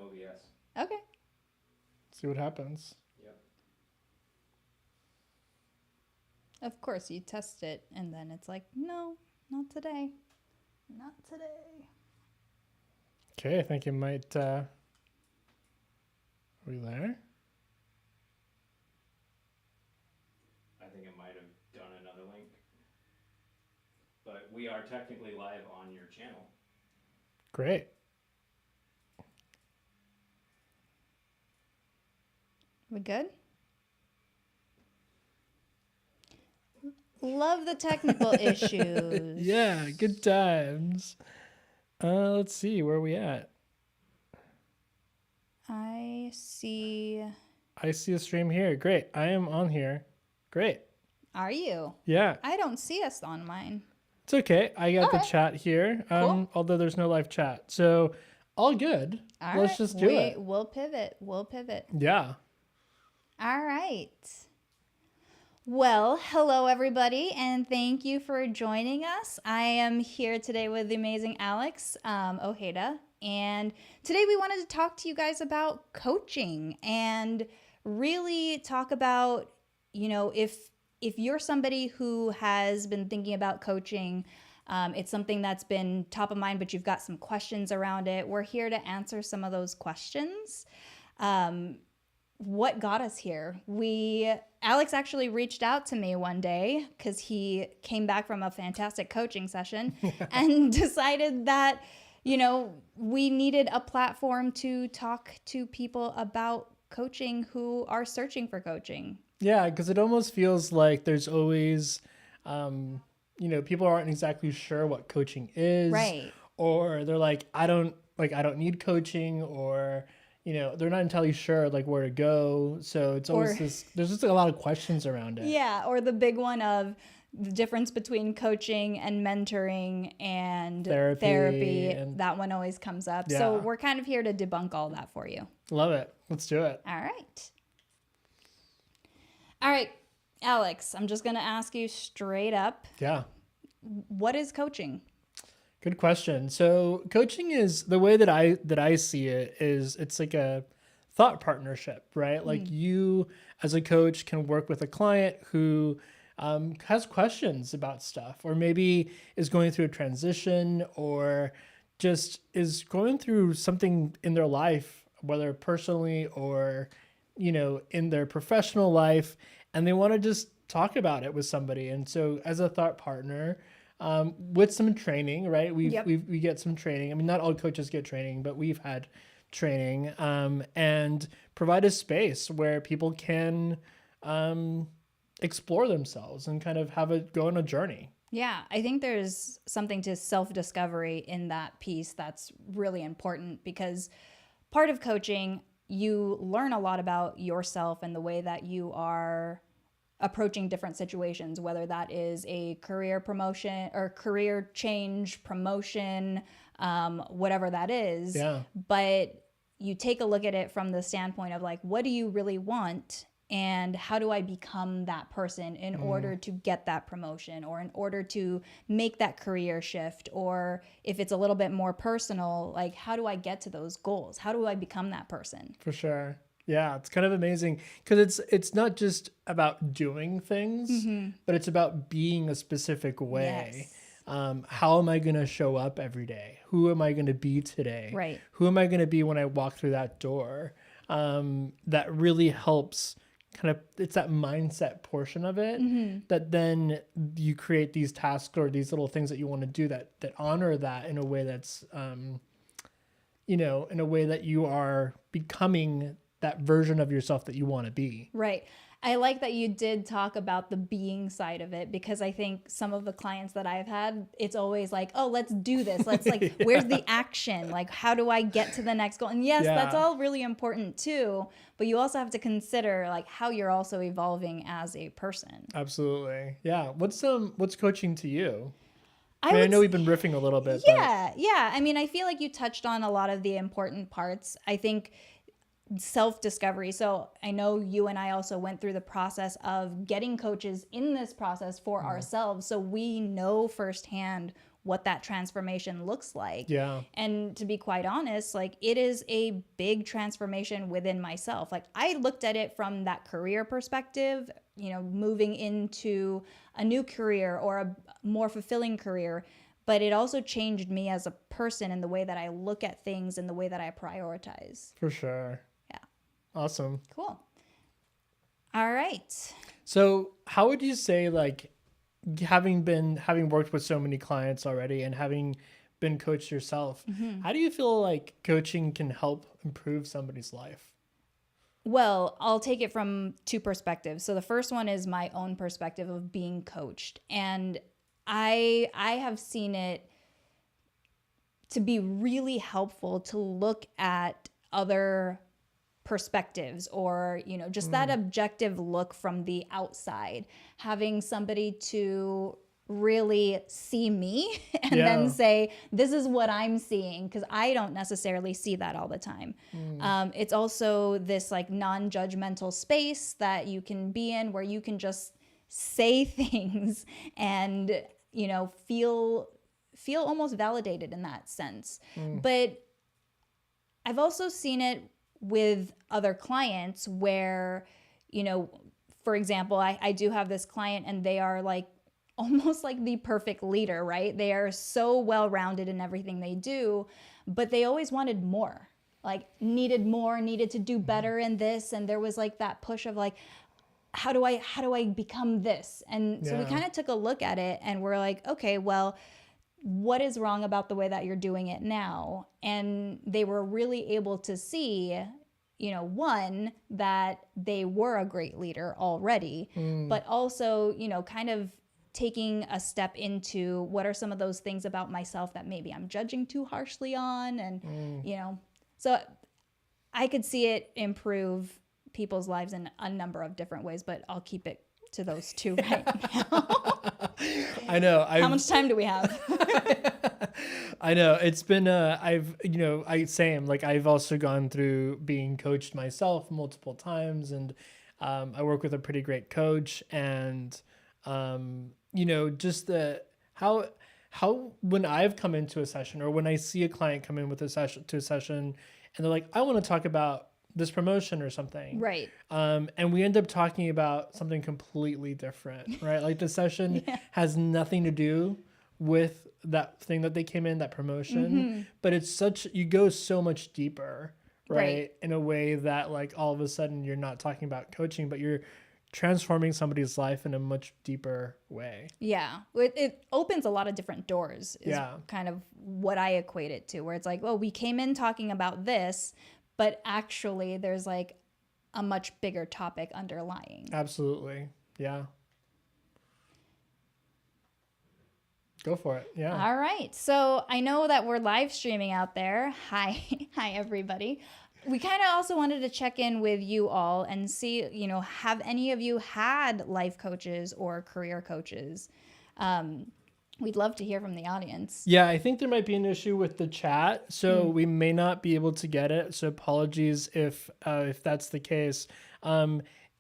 OBS. Okay. See what happens. Yep. Of course, you test it, and then it's like, no, not today. Not today. Okay, I think it might. Are we there? I think it might have done another link. But we are technically live on your channel. Great. We good? Love the technical issues. Yeah, good times. Let's see, where are we at? I see. I see a stream here. Great. I am on here. Great. Are you? Yeah, I don't see us on mine. it's okay. I got the Alright. chat here. Cool. Although there's no live chat. So all good. All Let's right. just do it. We'll pivot. Yeah. All right. Well, hello everybody, and thank you for joining us. I am here today with the amazing Alex Ojeda, and today we wanted to talk to you guys about coaching and really talk about, if you're somebody who has been thinking about coaching, it's something that's been top of mind, but you've got some questions around it. We're here to answer some of those questions. What got us here? Alex actually reached out to me one day because he came back from a fantastic coaching session and decided that, we needed a platform to talk to people about coaching who are searching for coaching. Yeah, because it almost feels like there's always, people aren't exactly sure what coaching is. Right. Or they're like, I don't need coaching, or they're not entirely sure like where to go. So it's always there's just a lot of questions around it. Yeah, or the big one of the difference between coaching and mentoring and therapy. and- That one always comes up. Yeah. So we're kind of here to debunk all that for you. Love it. Let's do it. All right. All right, Alex, I'm just going to ask you straight up, Yeah. what is coaching? Good question. So coaching is the way that I see it is it's like a thought partnership, right? Like you as a coach can work with a client who has questions about stuff, or maybe is going through a transition, or just is going through something in their life, whether personally or, in their professional life, and they want to just talk about it with somebody. And so as a thought partner, with some training, right? We get some training. I mean, not all coaches get training, but we've had training, and provide a space where people can explore themselves and kind of go on a journey. Yeah, I think there's something to self-discovery in that piece that's really important, because part of coaching, you learn a lot about yourself and the way that you are approaching different situations, whether that is a career promotion or career change, promotion, whatever that is. Yeah. But you take a look at it from the standpoint of like, what do you really want? And how do I become that person in order to get that promotion, or in order to make that career shift? Or if it's a little bit more personal, like, how do I get to those goals? How do I become that person? For sure. Yeah, it's kind of amazing because it's not just about doing things, but it's about being a specific way. Yes. How am I going to show up every day? Who am I going to be today? Right. Who am I going to be when I walk through that door? That really helps. It's that mindset portion of it that then you create these tasks or these little things that you want to do that honor that in a way that's, in a way that you are becoming that version of yourself that you want to be. Right. I like that you did talk about the being side of it, because I think some of the clients that I've had, it's always like, oh, let's do this. Let's like, where's the action? Like, how do I get to the next goal? And yes, that's all really important too. But you also have to consider like how you're also evolving as a person. Absolutely. Yeah. What's coaching to you? I know we've been riffing a little bit. Yeah. I mean, I feel like you touched on a lot of the important parts. I think self-discovery. So I know you and I also went through the process of getting coaches in this process for ourselves. So we know firsthand what that transformation looks like. Yeah. And to be quite honest, like it is a big transformation within myself. Like I looked at it from that career perspective, moving into a new career or a more fulfilling career, but it also changed me as a person and the way that I look at things and the way that I prioritize. For sure. Yeah. Awesome. Cool. All right. So how would you say, like, having worked with so many clients already and having been coached yourself, how do you feel like coaching can help improve somebody's life? Well, I'll take it from two perspectives. So the first one is my own perspective of being coached. And I have seen it to be really helpful to look at other perspectives or, just that objective look from the outside, having somebody to really see me and then say, this is what I'm seeing, because I don't necessarily see that all the time. It's also this like non-judgmental space that you can be in where you can just say things and, feel almost validated in that sense. But I've also seen it with other clients where, for example, I do have this client and they are like almost like the perfect leader, right? They are so well-rounded in everything they do, but they always wanted more, like needed more, needed to do better in this. And there was like that push of like, how do I become this? And so we kind of took a look at it and we're like, okay, well, what is wrong about the way that you're doing it now? And they were really able to see, one, that they were a great leader already, but also, kind of taking a step into what are some of those things about myself that maybe I'm judging too harshly on. And, so I could see it improve people's lives in a number of different ways, but I'll keep it to those two right now. I know. How much time do we have? I know it's been, I've also gone through being coached myself multiple times, and I work with a pretty great coach, and just how when I've come into a session or when I see a client come in with a session and they're like, I want to talk about this promotion or something. Right. And we end up talking about something completely different, right? Like the session has nothing to do with that thing that they came in, that promotion, but you go so much deeper, right? In a way that like all of a sudden you're not talking about coaching, but you're transforming somebody's life in a much deeper way. Yeah. It opens a lot of different doors is kind of what I equate it to, where it's like, well, we came in talking about this, but actually there's like a much bigger topic underlying. Absolutely. Yeah. Go for it. Yeah. All right. So I know that we're live streaming out there. Hi. Hi, everybody. We kind of also wanted to check in with you all and see, have any of you had life coaches or career coaches? We'd love to hear from the audience. Yeah, I think there might be an issue with the chat, so we may not be able to get it. So apologies if that's the case.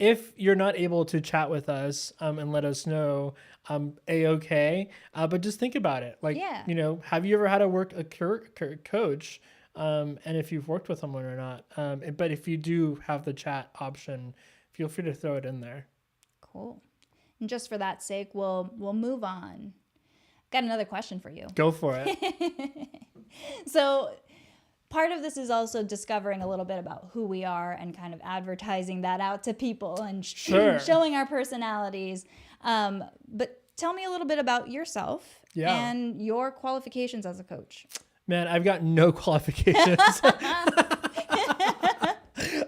If you're not able to chat with us and let us know, A-okay. But just think about it. Like, have you ever had a coach? And if you've worked with someone or not. But if you do have the chat option, feel free to throw it in there. Cool. And just for that sake, we'll move on. Got another question for you. Go for it. So part of this is also discovering a little bit about who we are and kind of advertising that out to people and showing our personalities. But tell me a little bit about yourself and your qualifications as a coach. Man, I've got no qualifications.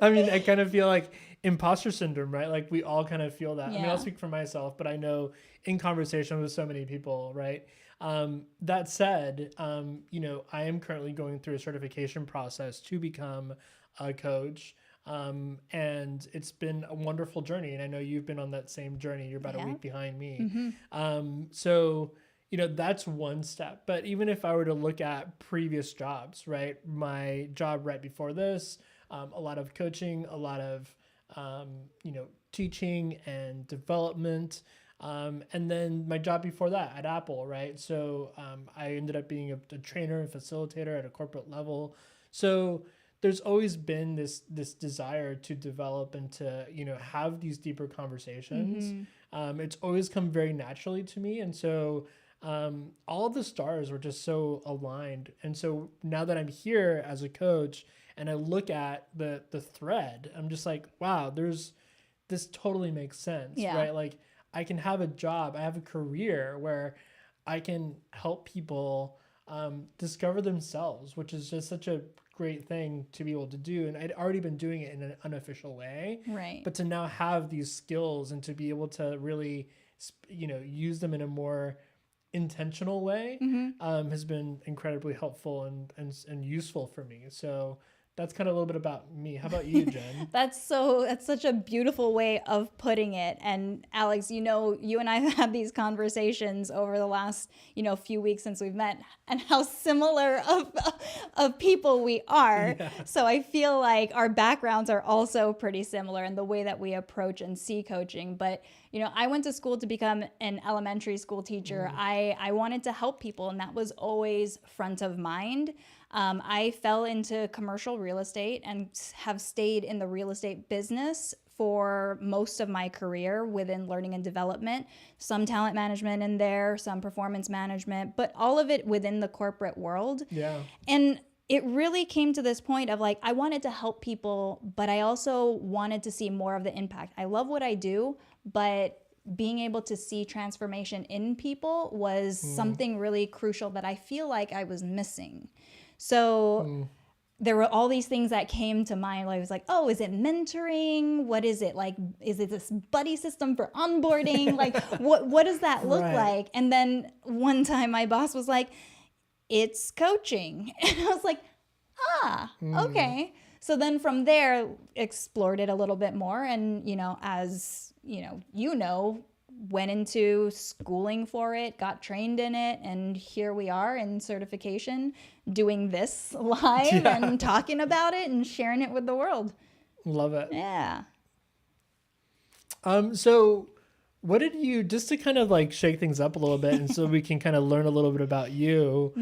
I mean, I kind of feel like imposter syndrome, right? Like we all kind of feel that. I mean, I'll speak for myself, but I know in conversation with so many people, right? That said, I am currently going through a certification process to become a coach. And it's been a wonderful journey. And I know you've been on that same journey. You're about a week behind me. So, that's one step. But even if I were to look at previous jobs, right? My job right before this, a lot of coaching, a lot of, teaching and development. And then my job before that at Apple, right? So I ended up being a trainer and facilitator at a corporate level. So there's always been this desire to develop and to, you know, have these deeper conversations. It's always come very naturally to me. And so all of the stars were just so aligned. And so now that I'm here as a coach and I look at the thread, I'm just like, wow, this totally makes sense, Yeah. right? Like I can have a job, I have a career where I can help people discover themselves, which is just such a great thing to be able to do. And I'd already been doing it in an unofficial way, Right. but to now have these skills and to be able to really, you know, use them in a more intentional way has been incredibly helpful and useful for me. So that's kind of a little bit about me. How about you, Jen? That's such a beautiful way of putting it. And Alex, you know, you and I have had these conversations over the last, you know, few weeks since we've met, and how similar of people we are. Yeah. So I feel like our backgrounds are also pretty similar in the way that we approach and see coaching. But, you know, I went to school to become an elementary school teacher. I wanted to help people, and that was always front of mind. I fell into commercial real estate and have stayed in the real estate business for most of my career within learning and development, some talent management in there, some performance management, but all of it within the corporate world. Yeah. And it really came to this point of like, I wanted to help people, but I also wanted to see more of the impact. I love what I do, but being able to see transformation in people was something really crucial that I feel like I was missing. So there were all these things that came to mind. I was like, oh, is it mentoring? What is it? Like, is it this buddy system for onboarding? Like, what does that look Right. like? And then one time my boss was like, it's coaching. And I was like, okay. So then from there, explored it a little bit more. And, you know, as you know, went into schooling for it, got trained in it, and here we are in certification doing this live and talking about it and sharing it with the world. Love it. Yeah. So what did you, just to kind of like shake things up a little bit and so we can kind of learn a little bit about you,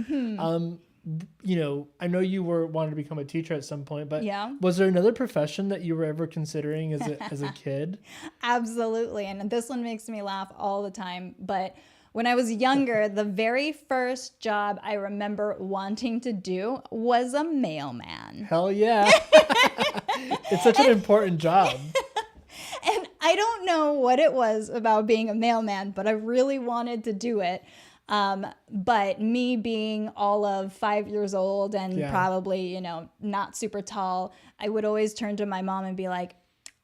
you know, I know you wanted to become a teacher at some point, but Yeah. was there another profession that you were ever considering as a kid? Absolutely. And this one makes me laugh all the time. But when I was younger, the very first job I remember wanting to do was a mailman. Hell yeah. It's such an important job. And I don't know what it was about being a mailman, but I really wanted to do it. But me being all of 5 years old and probably, you know, not super tall, I would always turn to my mom and be like,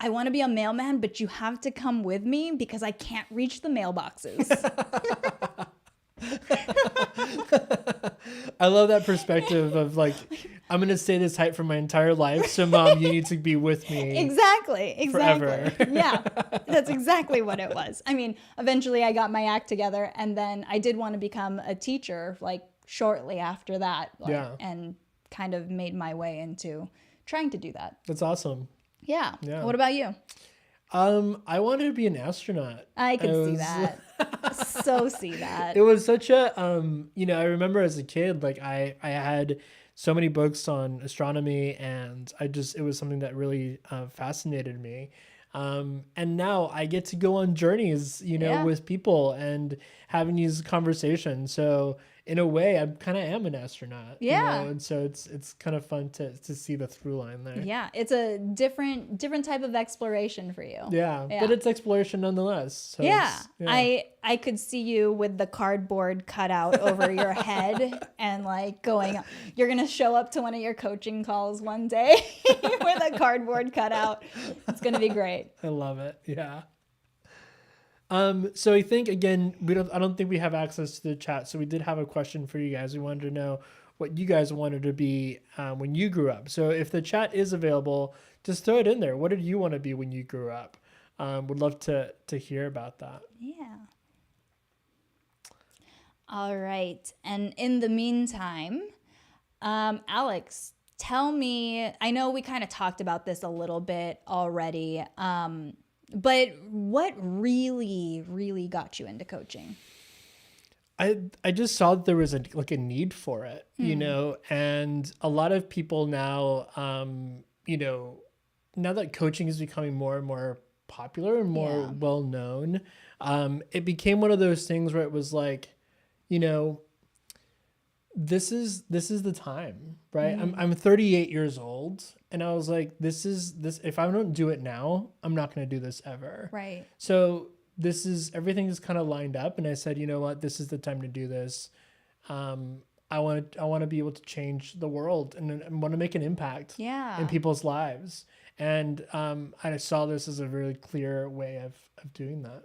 I want to be a mailman, but you have to come with me because I can't reach the mailboxes. I love that perspective of like, I'm going to stay this height for my entire life. So mom, you need to be with me. Exactly. Forever. Yeah, that's exactly what it was. I mean, eventually I got my act together, and then I did want to become a teacher like shortly after that. And kind of made my way into trying to do that. That's awesome. Yeah. Yeah. What about you? I wanted to be an astronaut. I could see that. So see that. It was such a, you know, I remember as a kid, like I had so many books on astronomy, and it was something that really fascinated me. And now I get to go on journeys, you know, with people and having these conversations. So in a way, I kind of am an astronaut. Yeah. You know? And so it's kind of fun to see the through line there. Yeah, it's a different type of exploration for you. Yeah. But it's exploration nonetheless. So I could see you with the cardboard cutout over your head and like going, you're going to show up to one of your coaching calls one day with a cardboard cutout. It's going to be great. I love it. Yeah. So I think again, I don't think we have access to the chat. So we did have a question for you guys. We wanted to know what you guys wanted to be when you grew up. So if the chat is available, just throw it in there. What did you want to be when you grew up? Would love to hear about that. Yeah. All right. And in the meantime, Alex, tell me, I know we kind of talked about this a little bit already, But what really, really got you into coaching? I just saw that there was a need for it, you know, and a lot of people now, you know, now that coaching is becoming more and more popular and more Yeah. well known, it became one of those things where it was like, you know, this is the time, right? I'm 38 years old, and I was like, this if I don't do it now, I'm not going to do this ever. Right. So everything is kind of lined up, and I said, you know what, this is the time to do this. I want to be able to change the world and want to make an impact Yeah. in people's lives. And I saw this as a really clear way of doing that.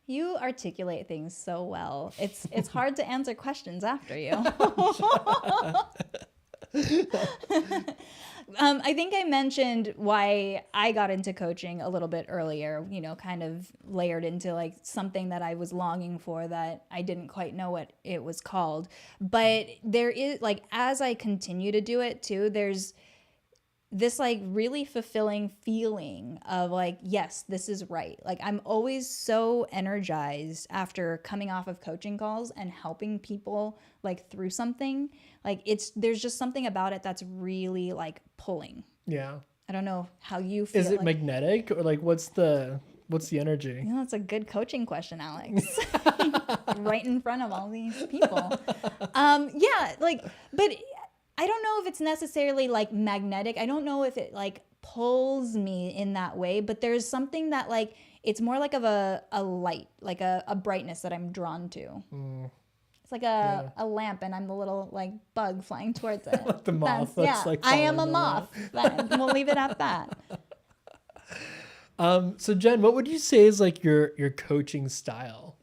You articulate things so well. It's hard to answer questions after you. I think I mentioned why I got into coaching a little bit earlier, you know, kind of layered into like something that I was longing for that I didn't quite know what it was called. But there is, like, as I continue to do it too, there's this like really fulfilling feeling of like, yes, this is right. Like, I'm always so energized after coming off of coaching calls and helping people like through something. Like, there's just something about it that's really like pulling. Yeah. I don't know how you feel. Is it like, magnetic, or like what's the energy? you know, that's a good coaching question, Alex. Right in front of all these people. Yeah, like, but I don't know if it's necessarily like magnetic. I don't know if it like pulls me in that way, but there's something that like, it's more like of a light, like a brightness that I'm drawn to. It's like a lamp, and I'm the little like bug flying towards it. Like the moth that's, yeah, like, I am a following the moth. Then we'll leave it at that. So Jen, what would you say is like your coaching style?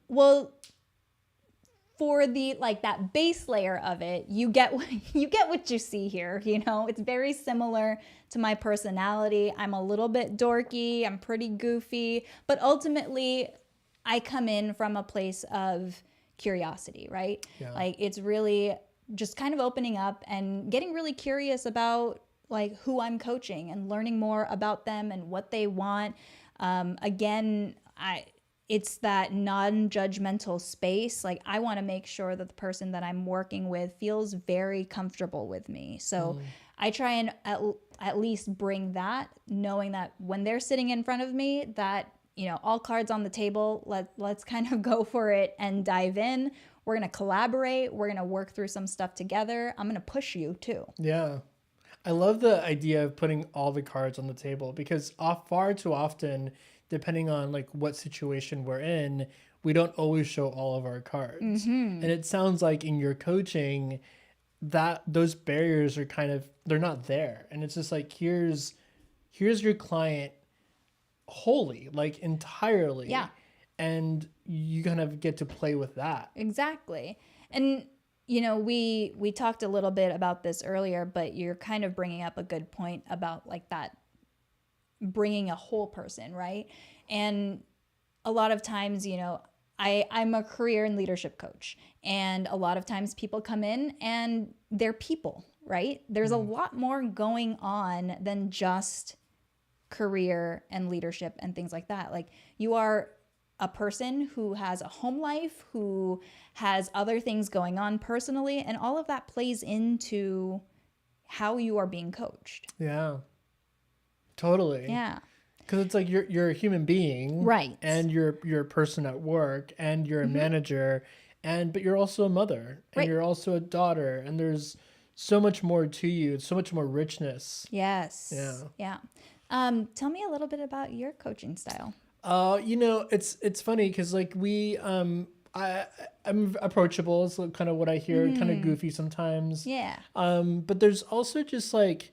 Well, for the like that base layer of it, you get what you see here. You know, it's very similar to my personality. I'm a little bit dorky. I'm pretty goofy, but ultimately, I come in from a place of curiosity, right? Yeah. Like, it's really just kind of opening up and getting really curious about like who I'm coaching and learning more about them and what they want. Again, it's that non-judgmental space. Like, I want to make sure that the person that I'm working with feels very comfortable with me. So I try and at least bring that, knowing that when they're sitting in front of me, that, you know, all cards on the table, let's kind of go for it and dive in. We're going to collaborate. We're going to work through some stuff together. I'm going to push you too. Yeah. I love the idea of putting all the cards on the table, because far too often, depending on like what situation we're in, we don't always show all of our cards. And it sounds like in your coaching that those barriers are they're not there. And it's just like, here's your client wholly, like entirely. Yeah. And you kind of get to play with that. Exactly. And, you know, we talked a little bit about this earlier, but you're kind of bringing up a good point about like that, bringing a whole person, right? And a lot of times, you know, I'm a career and leadership coach, and a lot of times people come in and they're people, right? There's a lot more going on than just career and leadership and things like that. Like, you are a person who has a home life, who has other things going on personally, and all of that plays into how you are being coached. Yeah. Totally. Yeah. Because it's like you're a human being, Right. And you're a person at work, and you're a manager, but you're also a mother, and Right. you're also a daughter, and there's so much more to you, so much more richness. Yes. Yeah. Yeah. Tell me a little bit about your coaching style. You know, it's funny because like I'm approachable. It's kind of what I hear, kind of goofy sometimes. Yeah. But there's also just like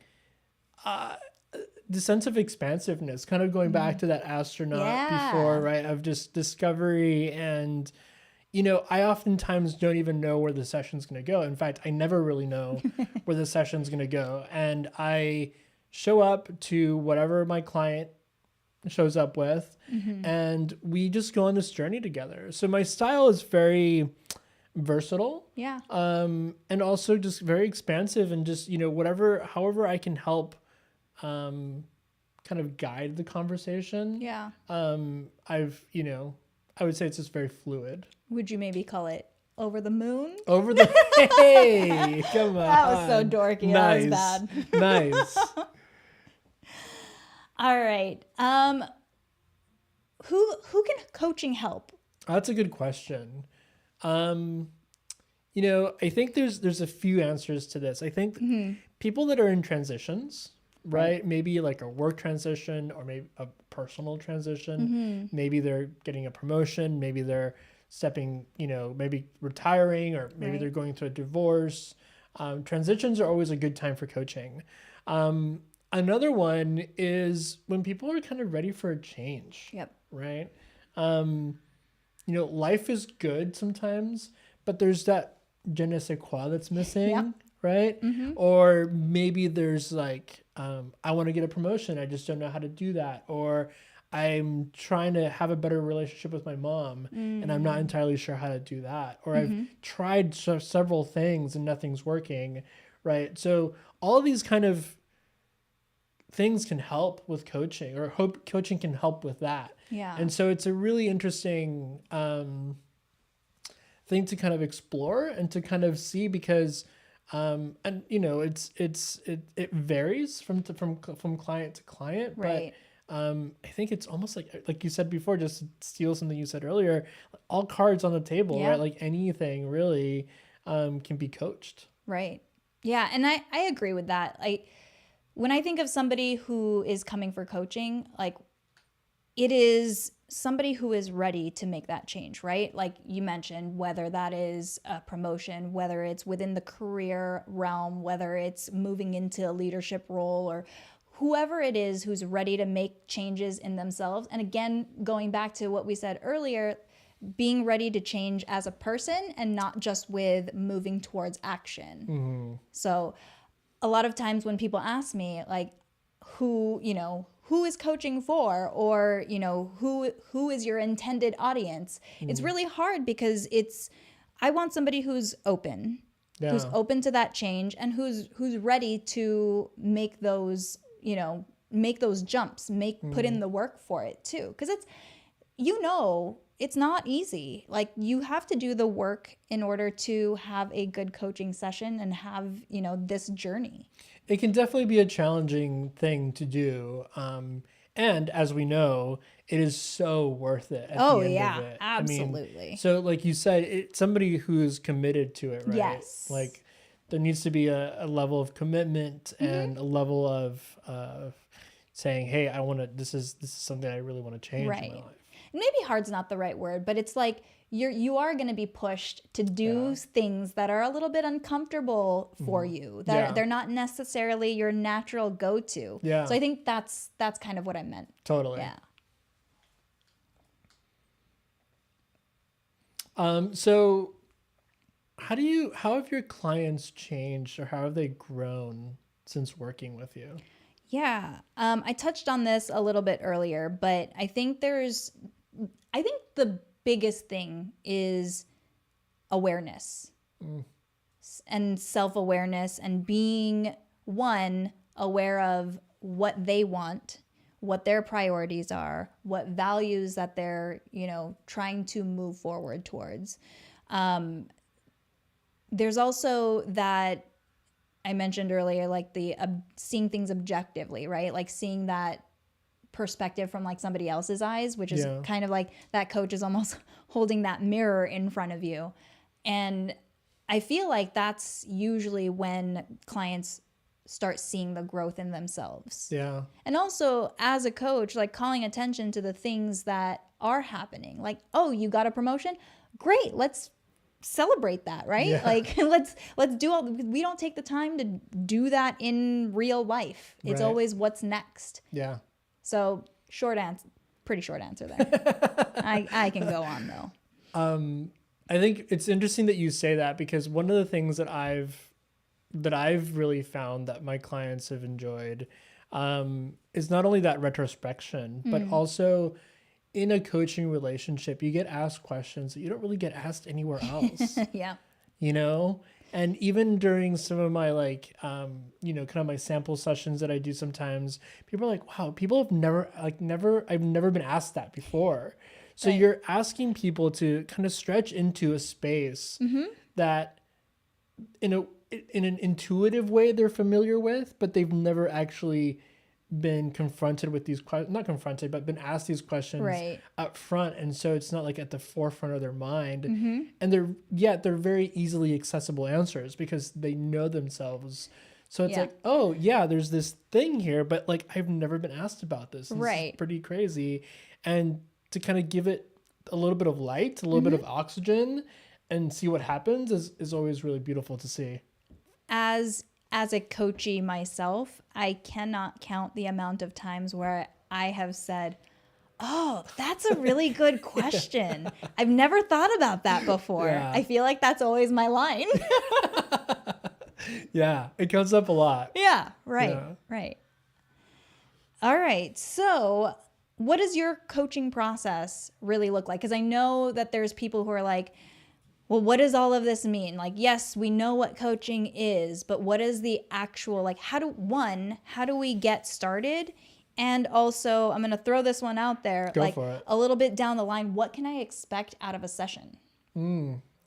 the sense of expansiveness, kind of going back to that astronaut Yeah. before, right? Of just discovery. And, you know, I oftentimes don't even know where the session's going to go. In fact, I never really know where the session's going to go. And I show up to whatever my client shows up with, and we just go on this journey together. So my style is very versatile. Yeah. And also just very expansive, and just, you know, however I can help kind of guide the conversation. Yeah. I would say it's just very fluid. Would you maybe call it over the moon? Over the hey, come on. That was so dorky. Nice. That was bad. Nice. All right. Who can coaching help? That's a good question. I think there's a few answers to this. I think people that are in transitions, right? Maybe like a work transition or maybe a personal transition. Maybe they're getting a promotion. Maybe they're stepping, maybe retiring, or maybe they're going through a divorce. Transitions are always a good time for coaching. Another one is when people are kind of ready for a change. Yep. Right. Life is good sometimes, but there's that je ne sais quoi that's missing. Yep. Right. Or maybe there's like, I want to get a promotion. I just don't know how to do that. Or I'm trying to have a better relationship with my mom and I'm not entirely sure how to do that. Or I've tried several things and nothing's working. Right. So all of these kind of things can help with coaching, or hope coaching can help with that. Yeah. And so it's a really interesting thing to kind of explore and to kind of see, because it varies from client to client, Right. but I think it's almost like you said before, just to steal something you said earlier, all cards on the table, Yeah. right? Like anything really can be coached. Right. Yeah. And I agree with that. When I think of somebody who is coming for coaching, like, it is somebody who is ready to make that change, right? Like you mentioned, whether that is a promotion, whether it's within the career realm, whether it's moving into a leadership role, or whoever it is who's ready to make changes in themselves. And again, going back to what we said earlier, being ready to change as a person and not just with moving towards action. So a lot of times when people ask me, like, who is coaching for, or, who is your intended audience? It's really hard, because I want somebody who's open, who's open to that change, and who's ready to make those, make those jumps, put in the work for it too. Because it's not easy. Like, you have to do the work in order to have a good coaching session and have, this journey. It can definitely be a challenging thing to do. And as we know, it is so worth it at the end of it. Absolutely. So like you said, it's somebody who's committed to it, right? Yes. Like, there needs to be a level of commitment and a level of saying, hey, this is something I really want to change in my life. Maybe hard's not the right word, but it's like you are going to be pushed to do things that are a little bit uncomfortable for you. They're not necessarily your natural go-to. Yeah. So I think that's kind of what I meant. Totally. Yeah. So how have your clients changed, or how have they grown since working with you? Yeah. I touched on this a little bit earlier, but I think the biggest thing is awareness and self-awareness, and being aware of what they want, what their priorities are, what values that they're, trying to move forward towards. There's also that I mentioned earlier, like the seeing things objectively, right? Like seeing that perspective from like somebody else's eyes, which is kind of like that coach is almost holding that mirror in front of you. And I feel like that's usually when clients start seeing the growth in themselves. Yeah. And also as a coach, like calling attention to the things that are happening. Like, oh, you got a promotion? Great. Let's celebrate that, right? Yeah. Like let's do we don't take the time to do that in real life. It's always what's next. Yeah. So pretty short answer there. I can go on though. I think it's interesting that you say that, because one of the things that I've really found that my clients have enjoyed is not only that retrospection, but also in a coaching relationship, you get asked questions that you don't really get asked anywhere else. Yeah. And even during some of my like, you know, kind of my sample sessions that I do sometimes, people are like, wow, people have I've never been asked that before. So Right. you're asking people to kind of stretch into a space that in an intuitive way they're familiar with, but they've never actually been confronted with these questions, not confronted, but been asked these questions Right. up front. And so it's not like at the forefront of their mind. Mm-hmm. And they're very easily accessible answers because they know themselves. So it's Yeah. like, oh yeah, there's this thing here, but like I've never been asked about this. And this is Right. pretty crazy. And to kind of give it a little bit of light, a little bit of oxygen, and see what happens is always really beautiful to see. As a coachee myself, I cannot count the amount of times where I have said, "Oh, that's a really good question. I've never thought about that before." Yeah. I feel like that's always my line. Yeah, it comes up a lot. Yeah, right. Yeah. Right. All right. So, what does your coaching process really look like? Because I know that there's people who are like, well, what does all of this mean? Like, yes, we know what coaching is, but what is the actual, like, how do we get started? And also, I'm going to throw this one out there, Go like for it. a little bit down the line, what can I expect out of a session?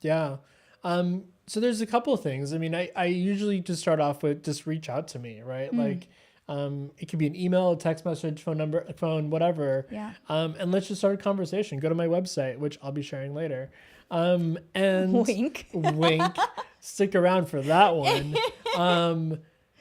Yeah. So there's a couple of things. I mean, I usually just start off with just reach out to me, right? Like, it could be an email, a text message, phone, whatever. Yeah. And let's just start a conversation. Go to my website, which I'll be sharing later. And Wink. wink, stick around for that one.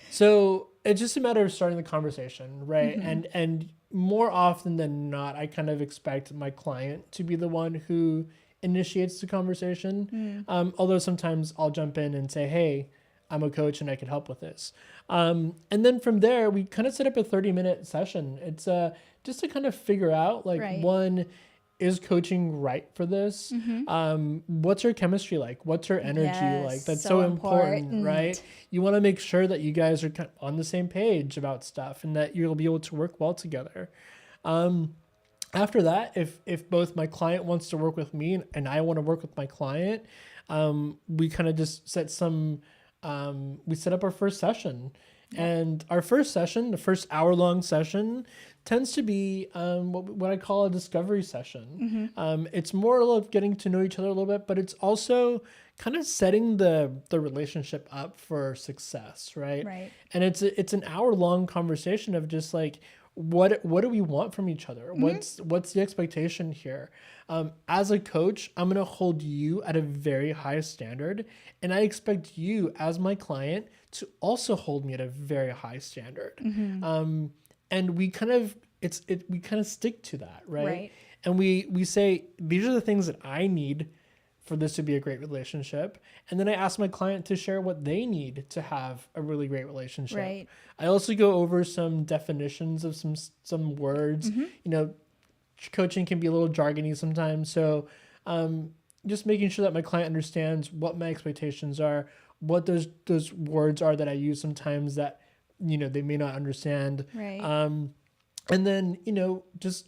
So it's just a matter of starting the conversation, right? And more often than not, I kind of expect my client to be the one who initiates the conversation. Although sometimes I'll jump in and say, hey, I'm a coach and I can help with this. And then from there, we kind of set up a 30-minute session. It's just to kind of figure out, like, Right. one, is coaching right for this? What's her chemistry like? What's her energy Yes, like? That's so so important, important. right? You want to make sure that you guys are kind of on the same page about stuff and that you'll be able to work well together. After that, if both my client wants to work with me and I want to work with my client, we kind of just we set up our first session. And our first session, the first hour-long session, tends to be what I call a discovery session. It's more of getting to know each other a little bit, but it's also kind of setting the relationship up for success, right? Right. And it's an hour-long conversation of just like, what do we want from each other? What's the expectation here? As a coach, I'm going to hold you at a very high standard, and I expect you as my client to also hold me at a very high standard. And we kind of stick to that, right? Right. And we say, these are the things that I need for this to be a great relationship. And then I ask my client to share what they need to have a really great relationship. Right. I also go over some definitions of some words. You know, coaching can be a little jargony sometimes. So just making sure that my client understands what my expectations are, what those words are that I use sometimes that, you know, they may not understand. Right. And then, you know, just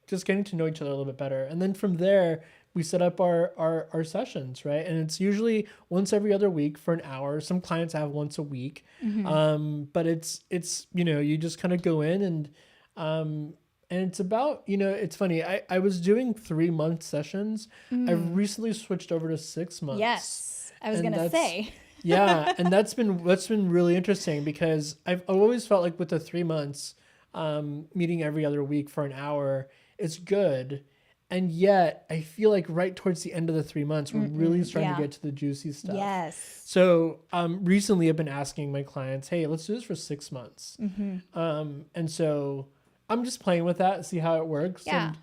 getting to know each other a little bit better. And then from there, we set up our sessions, right? And it's usually once every other week for an hour. Some clients have once a week. But it's, you know, you just kind of go in and it's about, you know, it's funny. I was doing 3-month sessions. I've recently switched over to 6 months. Yes. I was And going to that's- say. Yeah, and that's been really interesting because I've always felt like with the 3 months, meeting every other week for an hour, it's good. And yet I feel like right towards the end of the 3 months, we're really starting yeah. to get to the juicy stuff. Yes. So recently I've been asking my clients, hey, let's do this for 6 months. And so I'm just playing with that, see how it works, Yeah.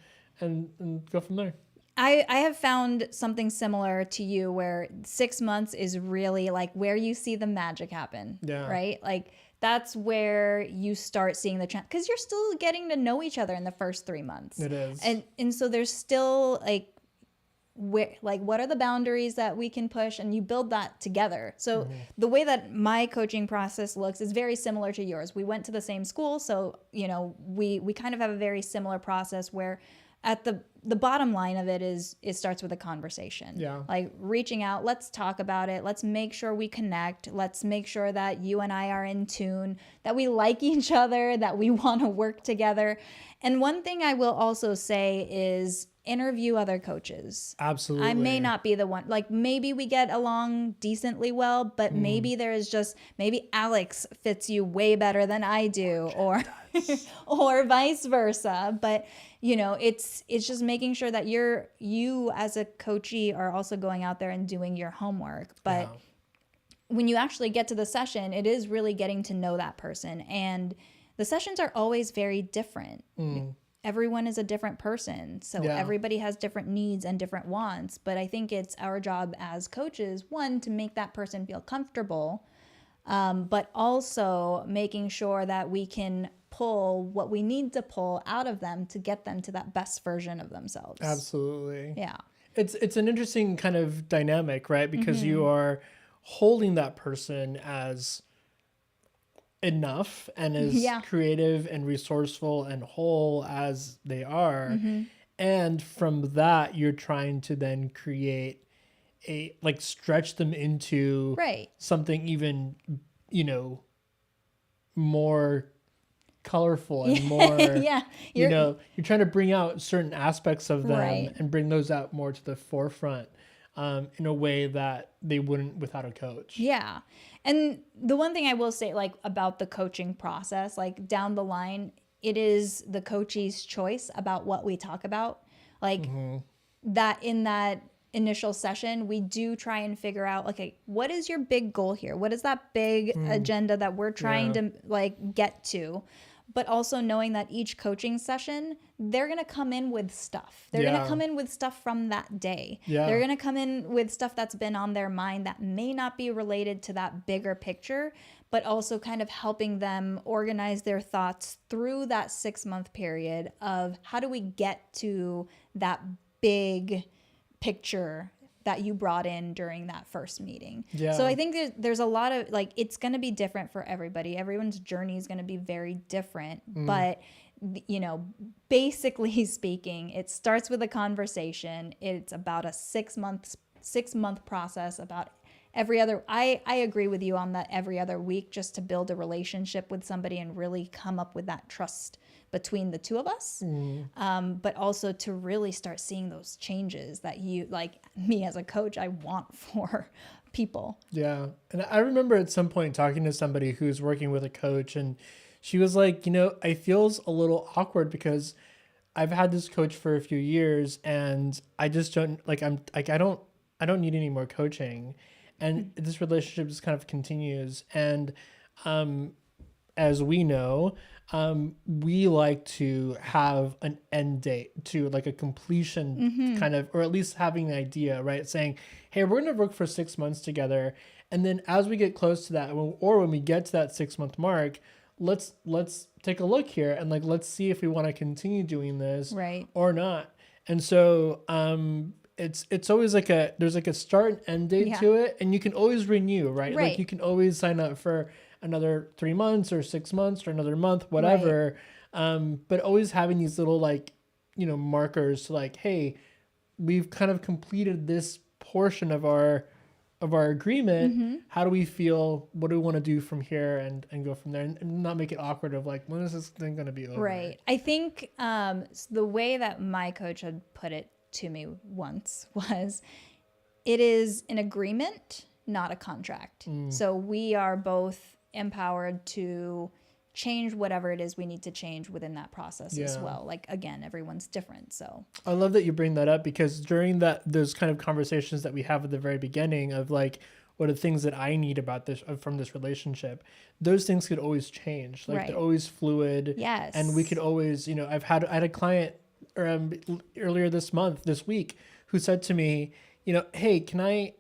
and go from there. I have found something similar to you where 6 months is really like where you see the magic happen. Yeah. Right? Like that's where you start seeing the trend because you're still getting to know each other in the first 3 months. It is. And so there's still like what are the boundaries that we can push, and you build that together. So the way that my coaching process looks is very similar to yours. We went to the same school, so you know we kind of have a very similar process where at the bottom line of it is it starts with a conversation. Yeah. Like reaching out, let's talk about it. Let's make sure we connect. Let's make sure that you and I are in tune, that we like each other, that we want to work together. And one thing I will also say is interview other coaches. Absolutely. I may not be the one, like maybe we get along decently well, but maybe there is just, maybe Alex fits you way better than I do, or or vice versa. But you know, it's just making sure that you as a coachee are also going out there and doing your homework. But Yeah. when you actually get to the session, it is really getting to know that person. And the sessions are always very different. Everyone is a different person. So Yeah. everybody has different needs and different wants. But I think it's our job as coaches, one, to make that person feel comfortable, but also making sure that we can pull what we need to pull out of them to get them to that best version of themselves. Absolutely. Yeah. It's an interesting kind of dynamic, right? Because you are holding that person as enough and as Yeah. creative and resourceful and whole as they are. And from that, you're trying to then create stretch them into Right. something even, more colorful and more, Yeah. you're trying to bring out certain aspects of them Right. and bring those out more to the forefront in a way that they wouldn't without a coach. Yeah. And the one thing I will say, like, about the coaching process, like down the line, it is the coachee's choice about what we talk about. Like that in that initial session, we do try and figure out, okay, what is your big goal here? What is that big agenda that we're trying to like get to? But also knowing that each coaching session, they're going to come in with stuff. They're going Yeah. to come in with stuff from that day. Yeah. They're going to come in with stuff that's been on their mind that may not be related to that bigger picture, but also kind of helping them organize their thoughts through that 6-month period of how do we get to that big picture that you brought in during that first meeting. Yeah. So I think there's a lot of, like, it's going to be different for everybody. Everyone's journey is going to be very different, but you know, basically speaking, it starts with a conversation. It's about a 6-month process, about every other, I agree with you on that, every other week, just to build a relationship with somebody and really come up with that trust between the two of us. But also to really start seeing those changes that you, like me as a coach, I want for people. Yeah. And I remember at some point talking to somebody who's working with a coach, and she was like, I feels a little awkward because I've had this coach for a few years and I just don't I don't need any more coaching. And this relationship just kind of continues. And as we know, we like to have an end date to like a completion kind of, or at least having an idea, right? Saying, hey, we're going to work for 6 months together. And then as we get close to that, or when we get to that 6-month mark, let's take a look here and like, let's see if we want to continue doing this Right. or not. And so, it's always like there's like a start and end date to it, and you can always renew, right? Right. Like you can always sign up for another 3 months or 6 months or another month, whatever. But always having these little markers to like, hey, we've kind of completed this portion of our agreement. How do we feel? What do we want to do from here and go from there, and not make it awkward of like, when is this thing going to be over? Right. I think the way that my coach had put it to me once was, it is an agreement, not a contract. So we are both empowered to change whatever it is we need to change within that process as Yeah. well. Like, again, everyone's different. So I love that you bring that up, because during those kind of conversations that we have at the very beginning of like, what are the things that I need about this from this relationship, those things could always change. Like they're always fluid. Yes. And we could always, I had a client earlier this week, who said to me, hey, can I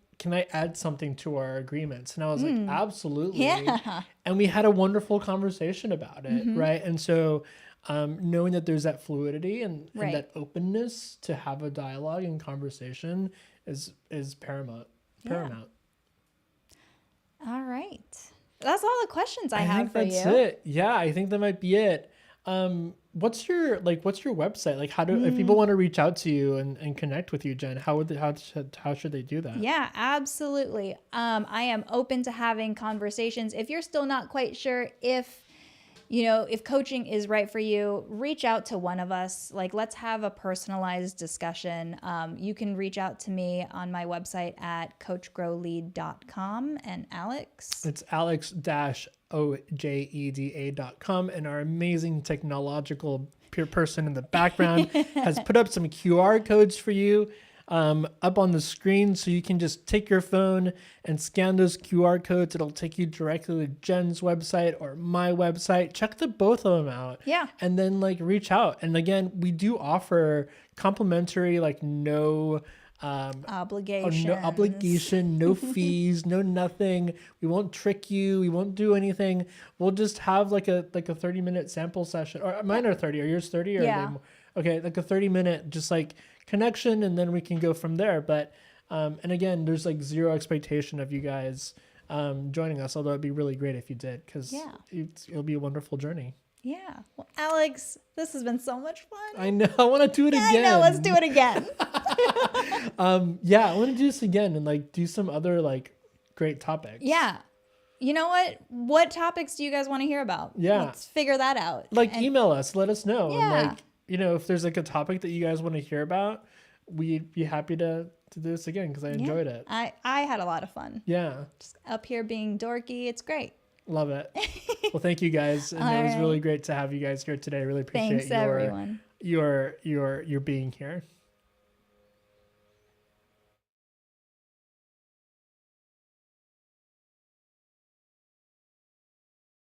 add something to our agreements? And I was like, absolutely. Yeah. And we had a wonderful conversation about it. Right. And so knowing that there's that fluidity and that openness to have a dialogue and conversation is paramount. All right. That's all the questions I have think for that's you. it. Yeah, I think that might be it. what's your website? Like how do if people want to reach out to you and connect with you, Jen, how should they do that? Yeah, absolutely. I am open to having conversations. If you're still not quite sure if if coaching is right for you, reach out to one of us. Like, let's have a personalized discussion. You can reach out to me on my website at coachgrowlead.com. And Alex? It's alex-ojeda.com, and our amazing technological peer person in the background has put up some QR codes for you up on the screen, so you can just take your phone and scan those QR codes. It'll take you directly to Jen's website or my website. Check both of them out. Yeah. And then reach out. And again, we do offer complimentary, no obligation, no fees, no nothing. We won't trick you. We won't do anything. We'll just have a 30-minute sample session. Or mine are 30. Are yours 30? Or Yeah. are they more? Okay, a 30-minute just connection, and then we can go from there. But and again, there's zero expectation of you guys joining us, although it'd be really great if you did, because it'll be a wonderful journey. Yeah. Well, Alex, this has been so much fun. I know. I want to do it again. I know. Let's do it again. Yeah, I want to do this again and do some other great topics. Yeah. You know what? What topics do you guys want to hear about? Yeah. Let's figure that out. Email us, let us know. Yeah. And if there's a topic that you guys want to hear about, we'd be happy to do this again, because I enjoyed it. I had a lot of fun. Yeah. Just up here being dorky. It's great. Love it. Well, thank you guys. And it was really great to have you guys here today. I really appreciate Thanks, everyone. your being here.